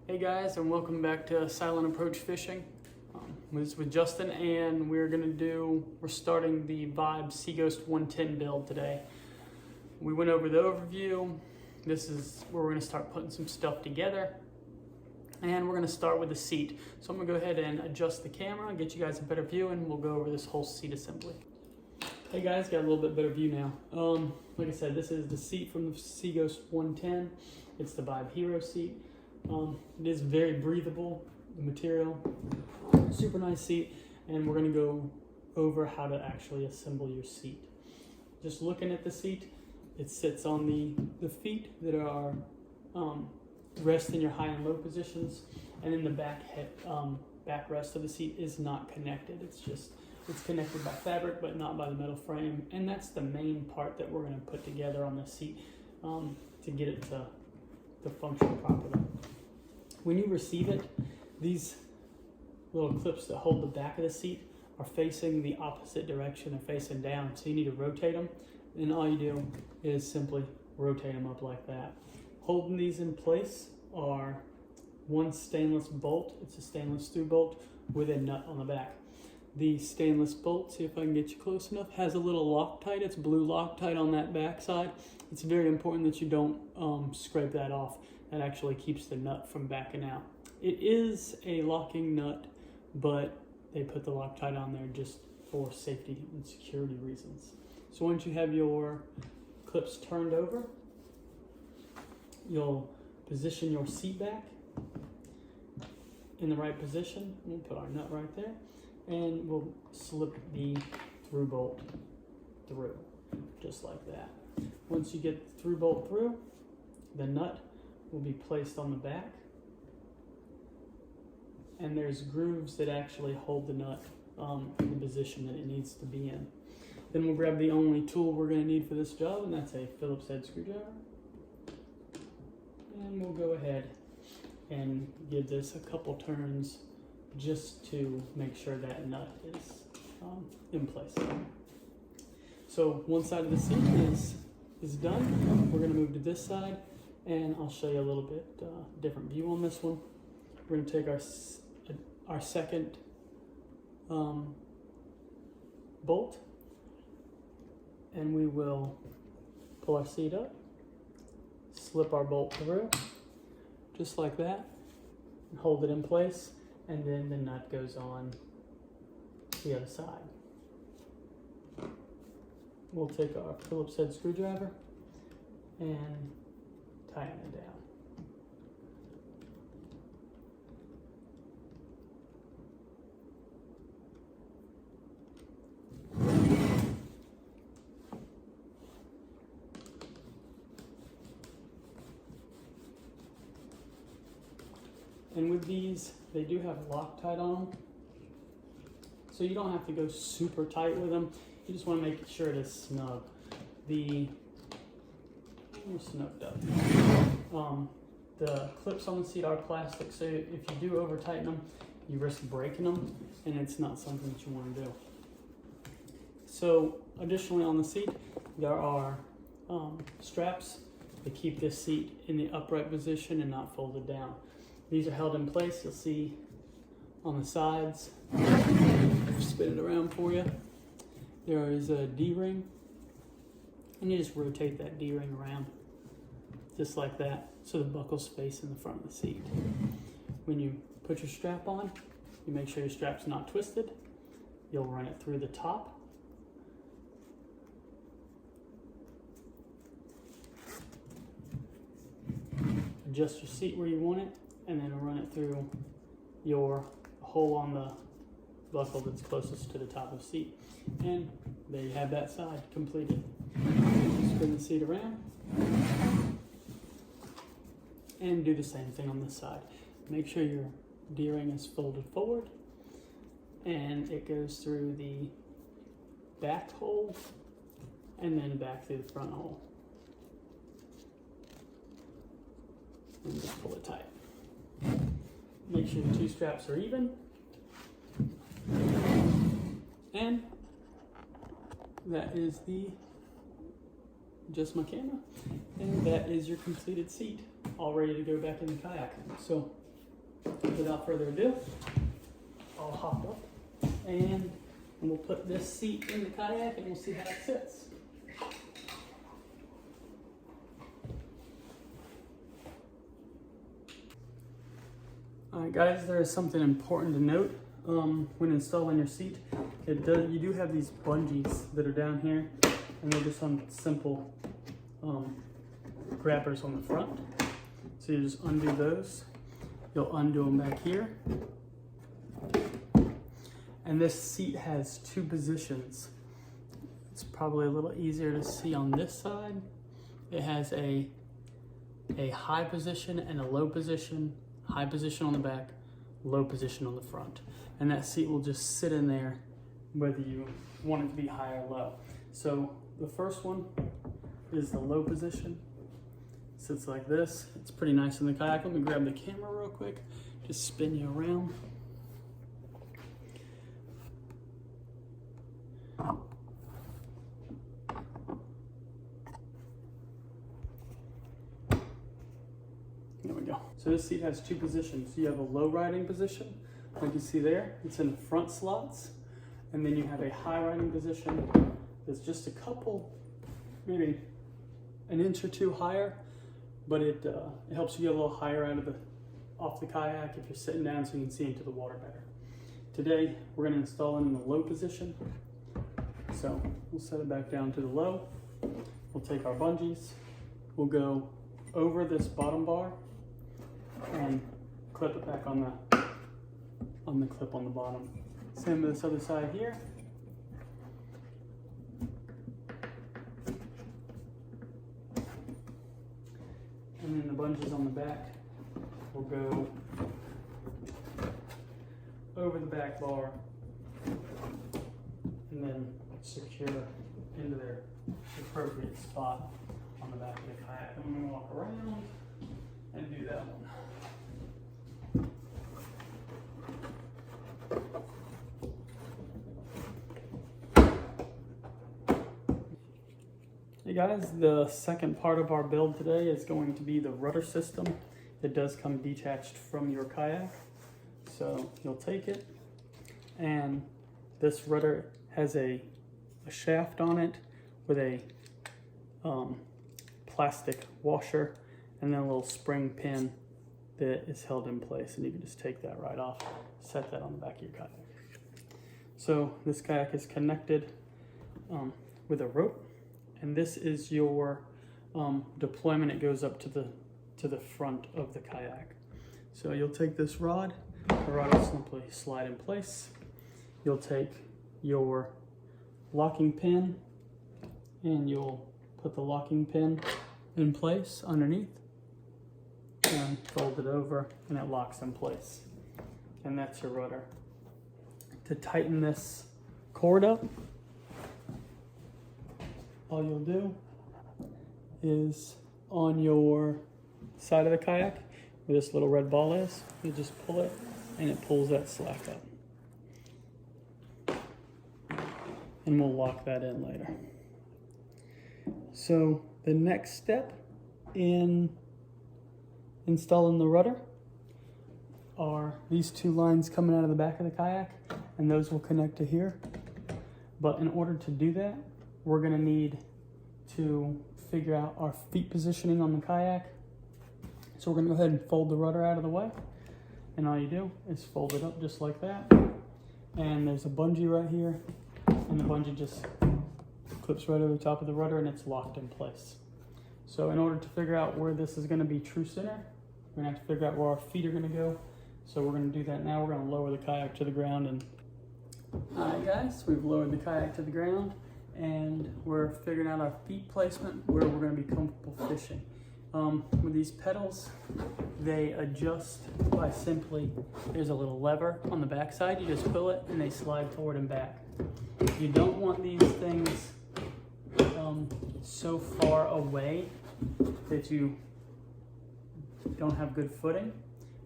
Hey guys, and welcome back to Silent Approach Fishing. This is with Justin, and we're starting the Vibe Seaghost 110 build today. We went over the overview. This is where we're going to start putting some stuff together, and we're going to start with the seat. So I'm going to go ahead and adjust the camera and get you guys a better view, and we'll go over this whole seat assembly. Hey guys, got a little bit better view now. Like I said, this is the seat from the Seaghost 110. It's the Vibe Hero seat. It is very breathable, the material, super nice seat, and we're going to go over how to actually assemble your seat. Just looking at the seat, it sits on the feet that are rest in your high and low positions, and then the backrest of the seat is not connected. It's connected by fabric, but not by the metal frame, and that's the main part that we're going to put together on the seat to get it to function properly. When you receive it, these little clips that hold the back of the seat are facing the opposite direction. They're facing down, so you need to rotate them, and all you do is simply rotate them up like that. Holding these in place are one stainless bolt. It's a stainless through bolt with a nut on the back. The stainless bolt, see if I can get you close enough, has a little Loctite. It's blue Loctite on that back side. It's very important that you don't scrape that off. That actually keeps the nut from backing out. It is a locking nut, but they put the Loctite on there just for safety and security reasons. So once you have your clips turned over, you'll position your seat back in the right position. We'll put our nut right there, and we'll slip the through bolt through, just like that. Once you get the through bolt through, the nut will be placed on the back, and there's grooves that actually hold the nut in the position that it needs to be in. Then we'll grab the only tool we're going to need for this job, and that's a Phillips head screwdriver. And we'll go ahead and give this a couple turns just to make sure that nut is in place. So one side of the seat is done. We're going to move to this side, and I'll show you a little bit different view on this one. We're going to take our second bolt, and we will pull our seat up, slip our bolt through, just like that, and hold it in place, and then the nut goes on the other side. We'll take our Phillips head screwdriver and tighten it down. And with these, they do have Loctite on them, so you don't have to go super tight with them. You just want to make sure it is snug. We're snugged up. The clips on the seat are plastic, so if you do over tighten them, you risk breaking them, and it's not something that you want to do. So additionally on the seat, there are straps that keep this seat in the upright position and not folded down. These are held in place. You'll see on the sides. Spin it around for you. There is a D-ring, and you just rotate that D-ring around just like that, so the buckles face in the front of the seat. When you put your strap on, you make sure your strap's not twisted. You'll run it through the top. Adjust your seat where you want it, and then run it through your hole on the buckle that's closest to the top of the seat. And there you have that side completed. Spin the seat around and do the same thing on this side. Make sure your D-ring is folded forward and it goes through the back hole and then back through the front hole. And just pull it tight. Make sure the two straps are even. And that is just my camera. And that is your completed seat, all ready to go back in the kayak. So without further ado, I'll hop up and we'll put this seat in the kayak and we'll see how it sits. Alright guys, there is something important to note when installing your seat. You do have these bungees that are down here, and they're just on simple grabbers on the front. So you just undo those. You'll undo them back here. And this seat has two positions. It's probably a little easier to see on this side. It has a high position and a low position. High position on the back, low position on the front. And that seat will just sit in there whether you want it to be high or low. So the first one is the low position. Sits like this. It's pretty nice in the kayak. Let me grab the camera real quick. Just spin you around. There we go. So this seat has two positions. You have a low riding position, like you see there. It's in the front slots. And then you have a high riding position that's just a couple, maybe an inch or two higher, but it helps you get a little higher off the kayak if you're sitting down so you can see into the water better. Today, we're gonna install it in the low position. So we'll set it back down to the low. We'll take our bungees. We'll go over this bottom bar and clip it back on the clip on the bottom. Same with this other side here. And then the bungees on the back will go over the back bar and then secure into their appropriate spot on the back of the kayak. I'm going to walk around and do that one. Hey guys, the second part of our build today is going to be the rudder system. It does come detached from your kayak. So you'll take it, and this rudder has a shaft on it with a plastic washer and then a little spring pin that is held in place, and you can just take that right off, set that on the back of your kayak. So this kayak is connected with a rope, and this is your deployment. It goes up to the front of the kayak. So you'll take this rod, the rod will simply slide in place. You'll take your locking pin and you'll put the locking pin in place underneath and fold it over, and it locks in place. And that's your rudder. To tighten this cord up, all you'll do is on your side of the kayak where this little red ball is, you just pull it and it pulls that slack up. And we'll lock that in later. So the next step in installing the rudder are these two lines coming out of the back of the kayak, and those will connect to here. But in order to do that, we're gonna need to figure out our feet positioning on the kayak. So we're gonna go ahead and fold the rudder out of the way. And all you do is fold it up just like that. And there's a bungee right here, and the bungee just clips right over the top of the rudder and it's locked in place. So in order to figure out where this is gonna be true center, we're gonna have to figure out where our feet are gonna go. So we're gonna do that now. We're gonna lower the kayak to the ground. And all right guys, we've lowered the kayak to the ground and we're figuring out our feet placement where we're gonna be comfortable fishing. With these pedals, they adjust by simply, there's a little lever on the back side, you just pull it and they slide forward and back. You don't want these things so far away that you don't have good footing,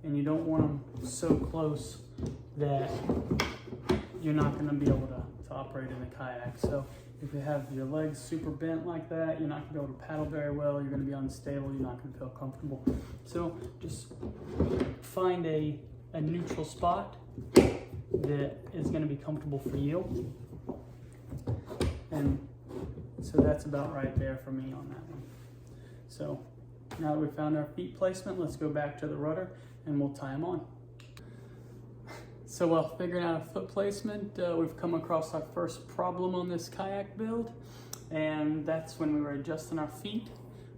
and you don't want them so close that you're not going to be able to operate in a kayak. So If you have your legs super bent like that, you're not gonna be able to paddle very well, you're gonna be unstable, you're not gonna feel comfortable. So just find a neutral spot that is gonna be comfortable for you. And so that's about right there for me on that one. So now that we found our feet placement, let's go back to the rudder and we'll tie them on. So while figuring out a foot placement, we've come across our first problem on this kayak build, and that's when we were adjusting our feet.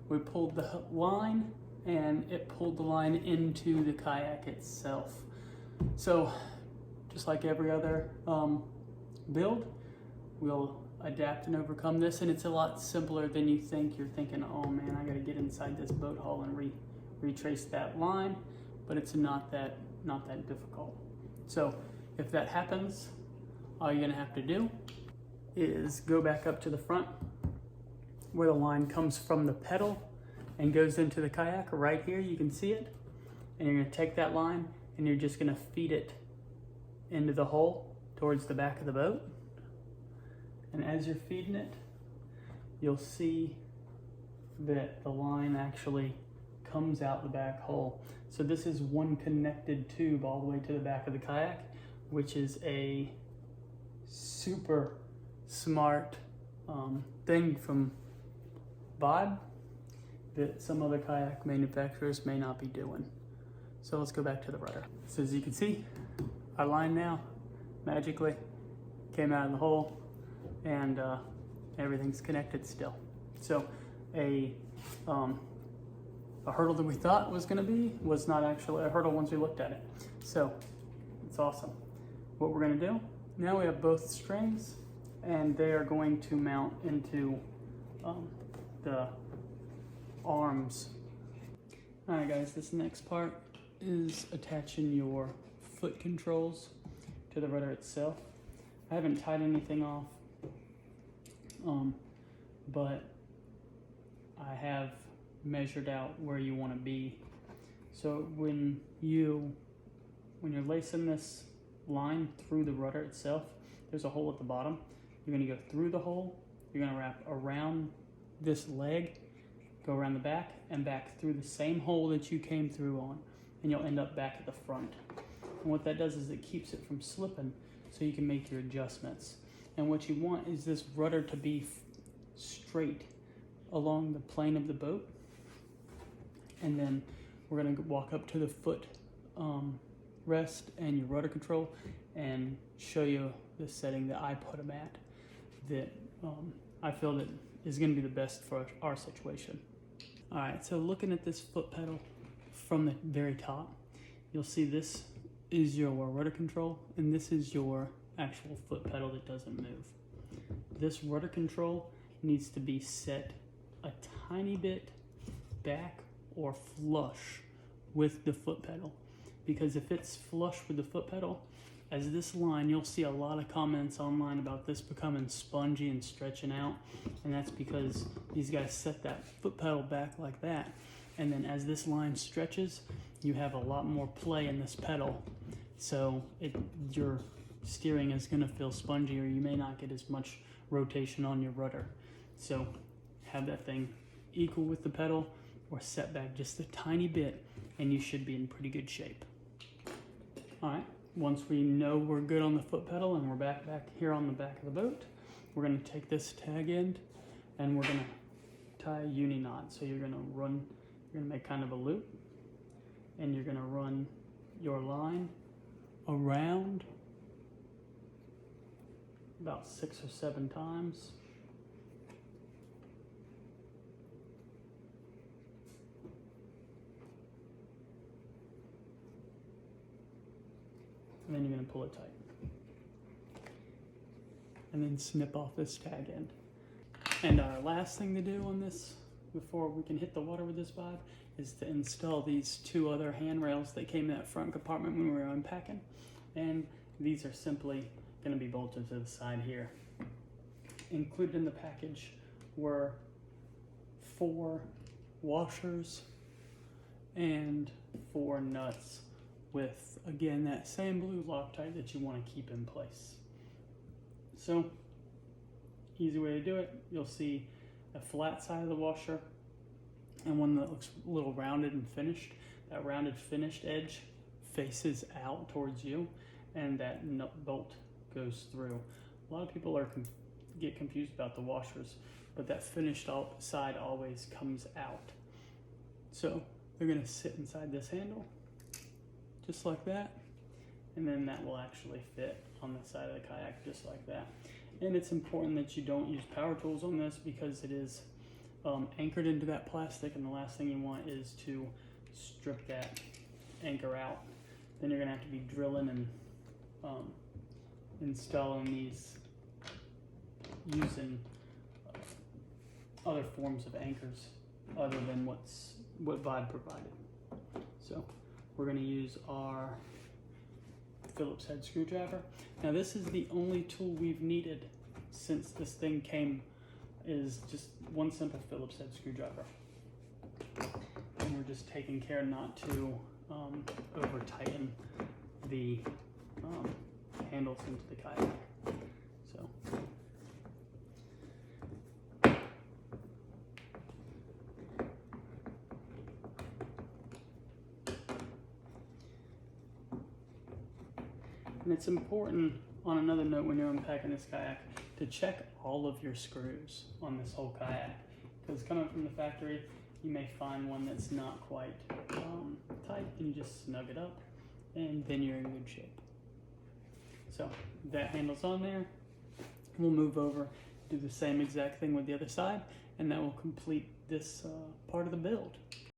We pulled the line and it pulled the line into the kayak itself. So just like every other build, we'll adapt and overcome this, and it's a lot simpler than you think. You're thinking, oh man, I gotta get inside this boat hull and retrace that line, but it's not that difficult. So if that happens, all you're gonna have to do is go back up to the front where the line comes from the pedal and goes into the kayak. Right here, you can see it. And you're gonna take that line and you're just gonna feed it into the hole towards the back of the boat. And as you're feeding it, you'll see that the line actually comes out the back hole. So this is one connected tube all the way to the back of the kayak, which is a super smart thing from Vibe that some other kayak manufacturers may not be doing. So let's go back to the rudder. So as you can see, our line now magically came out of the hole, and everything's connected still. So a hurdle that we thought was gonna be was not actually a hurdle once we looked at it. So it's awesome. What we're gonna do, now we have both strings and they are going to mount into the arms. All right guys, this next part is attaching your foot controls to the rudder itself. I haven't tied anything off, but I have measured out where you want to be. So when you're lacing this line through the rudder itself, there's a hole at the bottom. You're going to go through the hole, you're going to wrap around this leg, go around the back and back through the same hole that you came through on, and you'll end up back at the front. And what that does is it keeps it from slipping so you can make your adjustments. And what you want is this rudder to be straight along the plane of the boat. And then we're gonna walk up to the foot rest and your rudder control and show you the setting that I put them at that I feel that is gonna be the best for our situation. All right, so looking at this foot pedal from the very top, you'll see this is your rudder control and this is your actual foot pedal that doesn't move. This rudder control needs to be set a tiny bit back or flush with the foot pedal, because if it's flush with the foot pedal, as this line, you'll see a lot of comments online about this becoming spongy and stretching out, and that's because these guys set that foot pedal back like that, and then as this line stretches, you have a lot more play in this pedal, so your steering is going to feel spongy, or you may not get as much rotation on your rudder. So have that thing equal with the pedal or set back just a tiny bit and you should be in pretty good shape. All right, once we know we're good on the foot pedal and we're back here on the back of the boat, we're going to take this tag end and we're going to tie a uni knot. So you're going to make kind of a loop and you're going to run your line around about 6 or 7 times. And then you're going to pull it tight. And then snip off this tag end. And our last thing to do on this, before we can hit the water with this Vibe, is to install these 2 other handrails that came in that front compartment when we were unpacking. And these are simply going to be bolted to the side here. Included in the package were 4 washers and 4 nuts with, again, that same blue Loctite that you want to keep in place. So easy way to do it, you'll see a flat side of the washer and one that looks a little rounded and finished. That rounded finished edge faces out towards you, and that nut bolt goes through. A lot of people get confused about the washers, but that finished side always comes out. So they're going to sit inside this handle, just like that, and then that will actually fit on the side of the kayak, just like that. And it's important that you don't use power tools on this because it is anchored into that plastic, and the last thing you want is to strip that anchor out. Then you're going to have to be drilling and installing these using other forms of anchors other than what Vibe provided. So we're going to use our Phillips head screwdriver. Now this is the only tool we've needed since this thing came, is just one simple Phillips head screwdriver. And we're just taking care not to over tighten the handles into the kayak. So and it's important, on another note, when you're unpacking this kayak, to check all of your screws on this whole kayak, because coming from the factory, you may find one that's not quite tight, and you just snug it up, and then you're in good shape. So that handle's on there. We'll move over, do the same exact thing with the other side, and that will complete this part of the build.